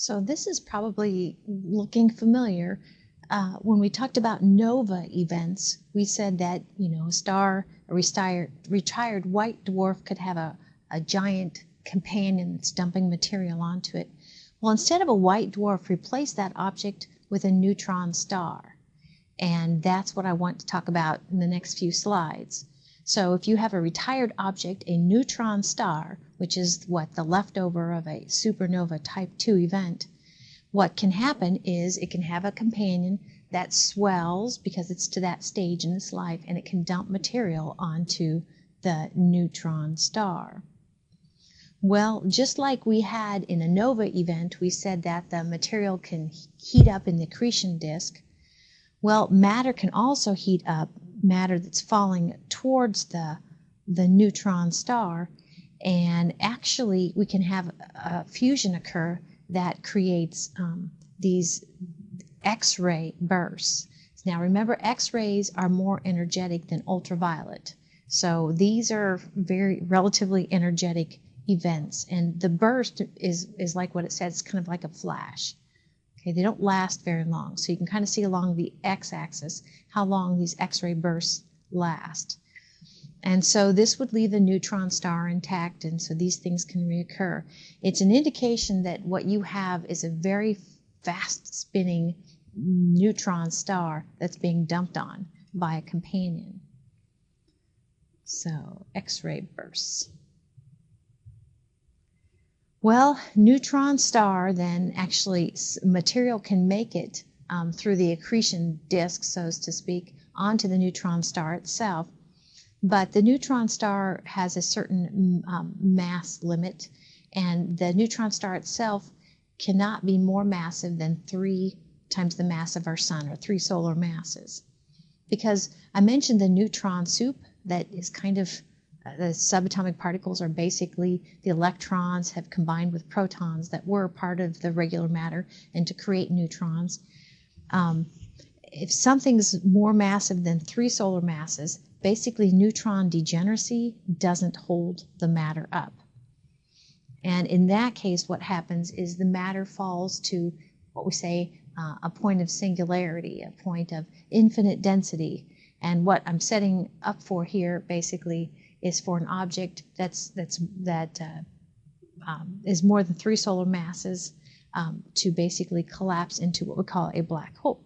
So this is probably looking familiar. When we talked about nova events, we said that, a star, a retired white dwarf could have a giant companion that's dumping material onto it. Well, instead of a white dwarf, replace that object with a neutron star. And that's what I want to talk about in the next few slides. So if you have a retired object, a neutron star, which is the leftover of a supernova type 2 event, what can happen is it can have a companion that swells because it's to that stage in its life, and it can dump material onto the neutron star. Well, just like we had in a nova event, we said that the material can heat up in the accretion disk. Well, matter can also heat up, matter that's falling towards the neutron star, and actually we can have a fusion occur that creates these X-ray bursts. Now remember, X-rays are more energetic than ultraviolet, so these are very relatively energetic events, and the burst is like what it says, it's kind of like a flash. Okay, they don't last very long, so you can kind of see along the x-axis how long these X-ray bursts last. And so this would leave the neutron star intact, and so these things can reoccur. It's an indication that what you have is a very fast spinning neutron star that's being dumped on by a companion. So X-ray bursts. Well, neutron star, then actually material can make it through the accretion disk, so to speak, onto the neutron star itself. But the neutron star has a certain mass limit, and the neutron star itself cannot be more massive than 3 times the mass of our sun, or 3 solar masses. Because I mentioned the neutron soup, that is kind of the subatomic particles are basically the electrons have combined with protons that were part of the regular matter and to create neutrons. If something's more massive than 3 solar masses, basically neutron degeneracy doesn't hold the matter up. And in that case, what happens is the matter falls to what we say a point of singularity, a point of infinite density. And what I'm setting up for here basically is for an object that is more than 3 solar masses to basically collapse into what we call a black hole.